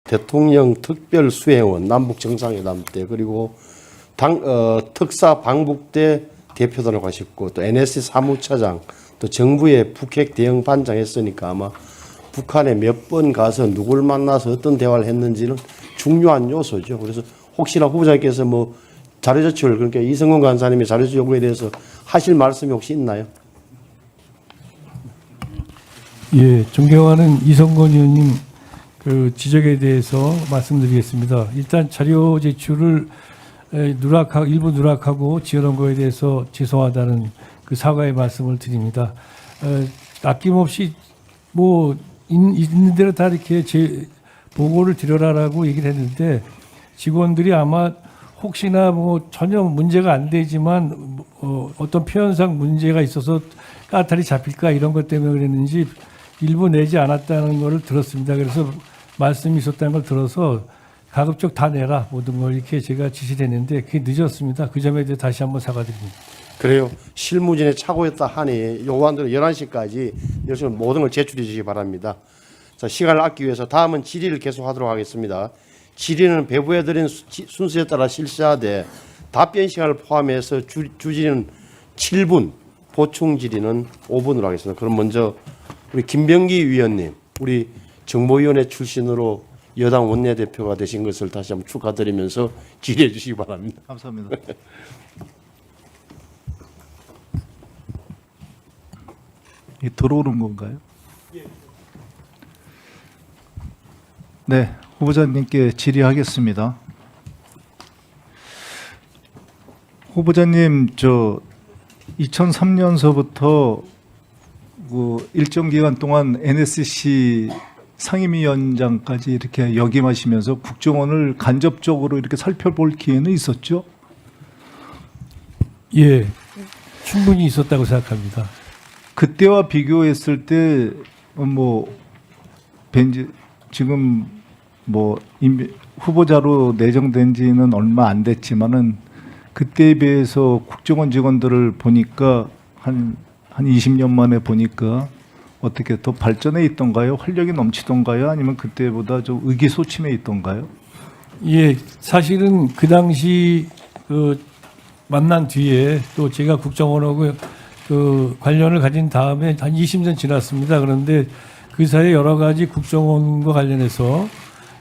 대통령 특별 수행원 남북 정상회담 때 그리고 특사 방북 때 대표단을 가셨고 또 NSC 사무차장 또 정부의 북핵 대응 반장 했으니까 아마 북한에 몇 번 가서 누굴 만나서 어떤 대화를 했는지는 중요한 요소죠. 그래서 혹시나 후보자께서 뭐 자료 제출 그러니까 이성근 간사님의 자료 제출 요구에 대해서 하실 말씀이 혹시 있나요? 예, 존경하는 이성건 의원님 그 지적에 대해서 말씀드리겠습니다. 일단 자료 제출을 일부 누락하고 지어놓은 거에 대해서 죄송하다는 그 사과의 말씀을 드립니다. 아낌없이 뭐 있는 대로 다 이렇게 보고를 드려라라고 얘기를 했는데 직원들이 아마 혹시나 뭐 전혀 문제가 안 되지만 어떤 표현상 문제가 있어서 까탈이 잡힐까 이런 것 때문에 그랬는지 일부 내지 않았다는 것을 들었습니다. 그래서 말씀이 있었다는 걸 들어서 가급적 다 내라 모든 걸 이렇게 제가 지시했는데 그게 늦었습니다. 그 점에 대해 다시 한번 사과드립니다. 그래요. 실무진의 착오였다 하니 요구한 대로 11시까지 열심히 모든 걸 제출해 주시기 바랍니다. 자, 시간을 아끼기 위해서 다음은 질의를 계속하도록 하겠습니다. 질의는 배부해드린 순서에 따라 실시하되 답변 시간을 포함해서 주질의는 7분, 보충 질의는 5분으로 하겠습니다. 그럼 먼저 우리 김병기 위원님, 우리 정보위원회 출신으로 여당 원내대표가 되신 것을 다시 한번 축하드리면서 질의해 주시기 바랍니다. 감사합니다. 이 들어오는 건가요? 네, 후보자님께 질의하겠습니다. 후보자님, 2003년서부터 그 일정 기간 동안 NSC 상임위원장까지 이렇게 역임하시면서 국정원을 간접적으로 이렇게 살펴볼 기회는 있었죠? 예, 충분히 있었다고 생각합니다. 그때와 비교했을 때 지금 후보자로 내정된 지는 얼마 안 됐지만은 그때에 비해서 국정원 직원들을 보니까 한 20년 만에 보니까 어떻게 더 발전해 있던가요? 활력이 넘치던가요? 아니면 그때보다 좀 의기소침해 있던가요? 예, 사실은 그 당시 그 만난 뒤에 또 제가 국정원하고 그 관련을 가진 다음에 한 20년 지났습니다. 그런데 그 사이에 여러 가지 국정원과 관련해서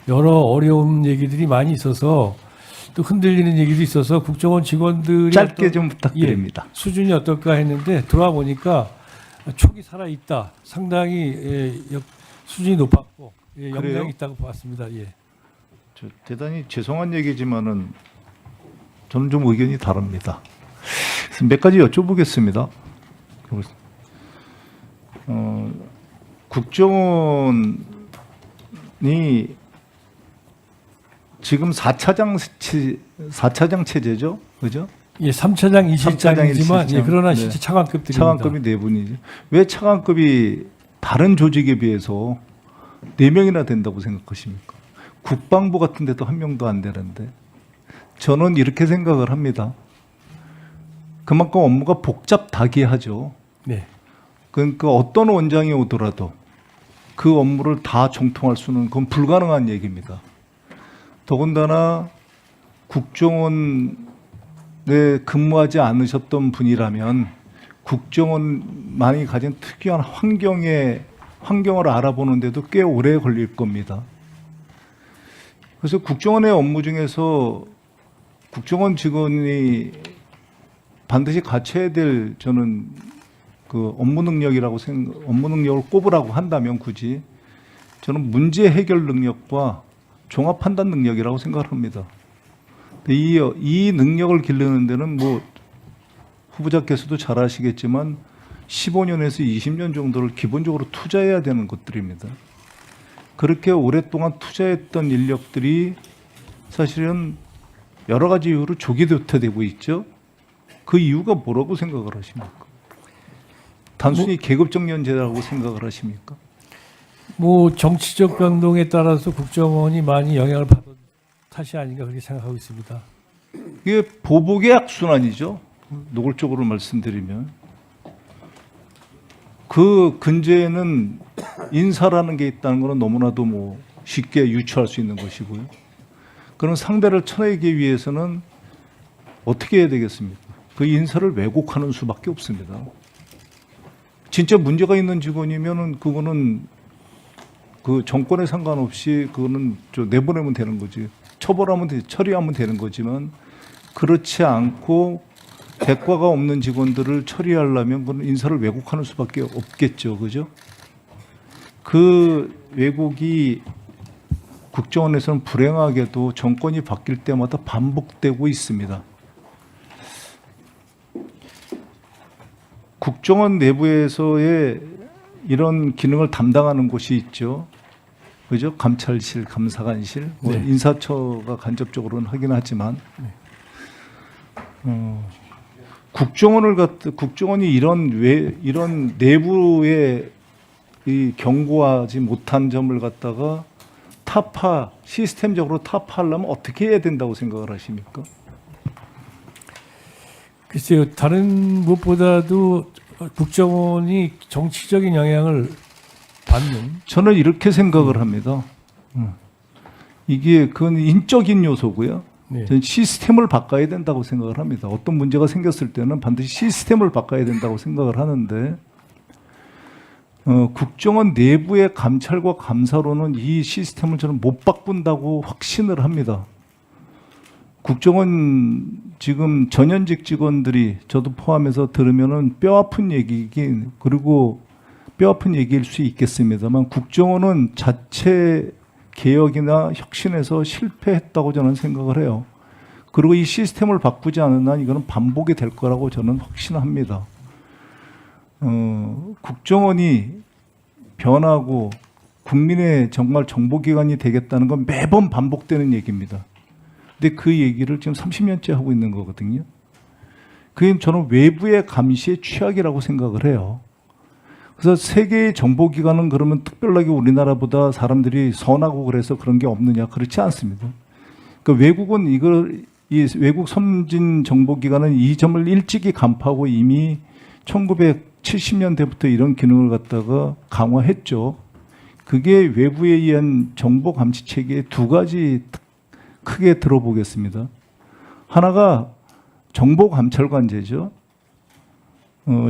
여러 어려운 얘기들이 많이 있어서 또 흔들리는 얘기도 있어서 국정원 직원들이 짧게 좀 부탁드립니다. 예, 수준이 어떨까 했는데 들어와 보니까 촉이 살아 있다. 상당히 수준이 높았고 역량이 있다고 봤습니다. 예. 대단히 죄송한 얘기지만은 저는 좀 의견이 다릅니다. 그래서 몇 가지 여쭤보겠습니다. 국정원이 지금 4차장 체제죠, 그죠? 예, 3차장 2실장이지만 예, 그러나 네. 실제 차관급들입니다. 차관급이 4분이죠. 왜 차관급이 다른 조직에 비해서 4명이나 된다고 생각하십니까? 국방부 같은 데도 1명도 안 되는데 저는 이렇게 생각을 합니다. 그만큼 업무가 복잡다기하죠. 네. 그러니까 어떤 원장이 오더라도 그 업무를 다 정통할 수는 그건 불가능한 얘기입니다. 더군다나 국정원에 근무하지 않으셨던 분이라면 국정원만이 가진 특유한 환경을 알아보는데도 꽤 오래 걸릴 겁니다. 그래서 국정원의 업무 중에서 국정원 직원이 반드시 갖춰야 될 저는 그 업무 능력을 꼽으라고 한다면 굳이 저는 문제 해결 능력과 종합 판단 능력이라고 생각을 합니다. 이 능력을 기르는 데는 후보자께서도 잘 아시겠지만 15년에서 20년 정도를 기본적으로 투자해야 되는 것들입니다. 그렇게 오랫동안 투자했던 인력들이 사실은 여러 가지 이유로 조기 도태되고 있죠. 그 이유가 뭐라고 생각을 하십니까? 단순히 계급적 연재라고 생각을 하십니까? 정치적 변동에 따라서 국정원이 많이 영향을 받은 탓이 아닌가 그렇게 생각하고 있습니다. 이게 보복의 악순환이죠. 노골적으로 말씀드리면 그 근저에는 인사라는 게 있다는 것은 너무나도 쉽게 유추할 수 있는 것이고요. 그런 상대를 쳐내기 위해서는 어떻게 해야 되겠습니까? 그 인사를 왜곡하는 수밖에 없습니다. 진짜 문제가 있는 직원이면은 그거는 그 정권에 상관없이 그거는 내보내면 되는 거지. 처리하면 되는 거지만 그렇지 않고 대가가 없는 직원들을 처리하려면 그건 인사를 왜곡하는 수밖에 없겠죠. 그죠? 그 왜곡이 국정원에서는 불행하게도 정권이 바뀔 때마다 반복되고 있습니다. 국정원 내부에서의 이런 기능을 담당하는 곳이 있죠. 그죠? 감찰실, 감사관실, 네. 인사처가 간접적으로는 하긴 하지만 국정원이 이런 내부의 이 경고하지 못한 점을 갖다가 시스템적으로 타파하려면 어떻게 해야 된다고 생각을 하십니까? 글쎄요, 다른 무엇보다도 국정원이 정치적인 영향을 받는. 저는 이렇게 생각을 합니다. 그건 인적인 요소고요. 네. 저는 시스템을 바꿔야 된다고 생각을 합니다. 어떤 문제가 생겼을 때는 반드시 시스템을 바꿔야 된다고 생각을 하는데 국정원 내부의 감찰과 감사로는 이 시스템을 저는 못 바꾼다고 확신을 합니다. 국정원 지금 전현직 직원들이 저도 포함해서 들으면은 뼈아픈 얘기이긴 그리고 뼈아픈 얘기일 수 있겠습니다만 국정원은 자체 개혁이나 혁신에서 실패했다고 저는 생각을 해요. 그리고 이 시스템을 바꾸지 않는 한 이거는 반복이 될 거라고 저는 확신합니다. 국정원이 변하고 국민의 정말 정보기관이 되겠다는 건 매번 반복되는 얘기입니다. 근데 그 얘기를 지금 30년째 하고 있는 거거든요. 그게 저는 외부의 감시의 취약이라고 생각을 해요. 그래서 세계의 정보기관은 그러면 특별하게 우리나라보다 사람들이 선하고 그래서 그런 게 없느냐? 그렇지 않습니다. 그러니까 외국은 이 외국 선진 정보기관은 이 점을 일찍이 간파하고 이미 1970년대부터 이런 기능을 갖다가 강화했죠. 그게 외부에 의한 정보 감시 체계의 두 가지 크게 들어보겠습니다. 하나가 정보감찰관제죠.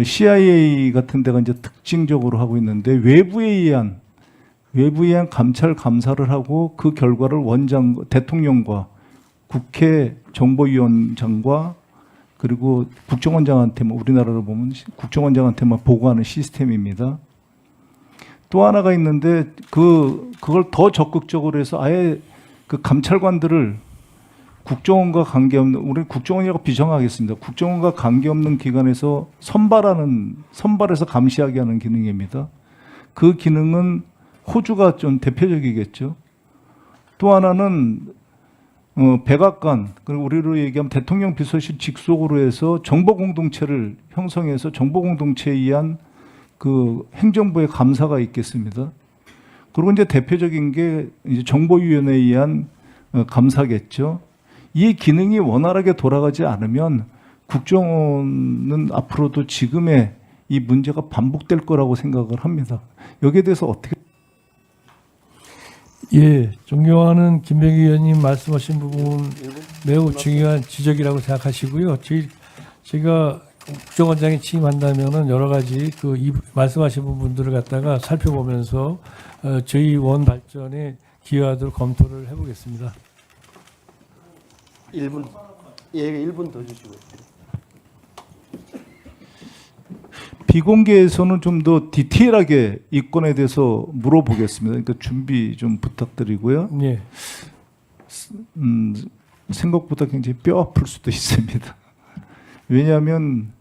CIA 같은 데가 이제 특징적으로 하고 있는데 외부에 의한 감찰 감사를 하고 그 결과를 대통령과 국회 정보위원장과 그리고 국정원장한테만 우리나라로 보면 국정원장한테만 보고하는 시스템입니다. 또 하나가 있는데 그걸 더 적극적으로 해서 아예 그 감찰관들을 국정원과 관계없는 우리 국정원이라고 비정하겠습니다. 국정원과 관계없는 기관에서 선발해서 감시하게 하는 기능입니다. 그 기능은 호주가 좀 대표적이겠죠. 또 하나는 백악관 그리고 우리로 얘기하면 대통령 비서실 직속으로 해서 정보 공동체를 형성해서 정보 공동체에 의한 그 행정부의 감사가 있겠습니다. 그리고 이제 대표적인 게 이제 정보위원회에 의한 감사겠죠. 이 기능이 원활하게 돌아가지 않으면 국정원은 앞으로도 지금의 이 문제가 반복될 거라고 생각을 합니다. 여기에 대해서 어떻게? 예, 존경하는 김병기 의원님 말씀하신 부분 매우 중요한 지적이라고 생각하시고요. 제가 국정원장이 취임한다면은 여러 가지 말씀하신 부분들을 갖다가 살펴보면서 저희 원 발전에 기여하도록 검토를 해보겠습니다. 1분. 예, 1분 더 주시고. 비공개에서는 좀 더 디테일하게 이 건에 대해서 물어보겠습니다. 그러니까 준비 좀 부탁드리고요. 예. 생각보다 굉장히 뼈 아플 수도 있습니다. 왜냐하면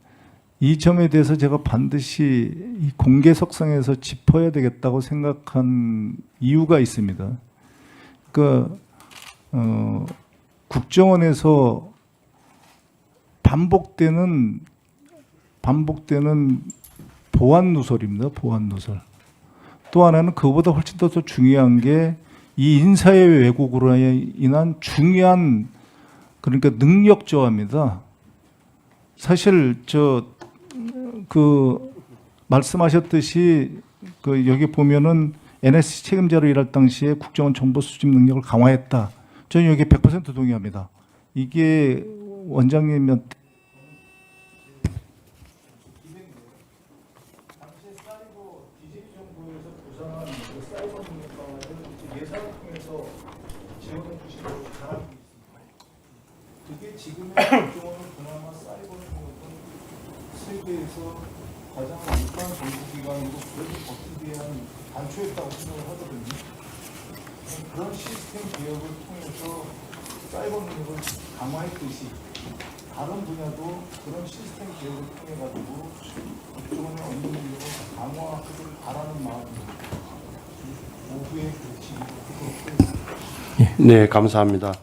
이 점에 대해서 제가 반드시 이 공개석상에서 짚어야 되겠다고 생각한 이유가 있습니다. 그러니까 국정원에서 반복되는 보안 누설입니다. 보안 누설. 또 하나는 그보다 훨씬 더 중요한 게 이 인사의 왜곡으로 인한 중요한 그러니까 능력 저하입니다. 사실 말씀하셨듯이 여기 보면은 NSC 책임자로 일할 당시에 국정원 정보 수집 능력을 강화했다. 저는 여기 100% 동의합니다. 이게 원장님한테 그게 지금의 국정원은 그나마 사이버 능력은 세계에서 가장 유사한 정보기관이고 그래도 버티기 위한 단초였다고 생각을 하거든요. 그런 시스템 개혁을 통해서 사이버 능력을 강화했듯이 다른 분야도 그런 시스템 개혁을 통해 가지고 국정원의 업무 능력을 강화하기를 바라는 마음입니다. 오후에 그렇지. 네, 감사합니다.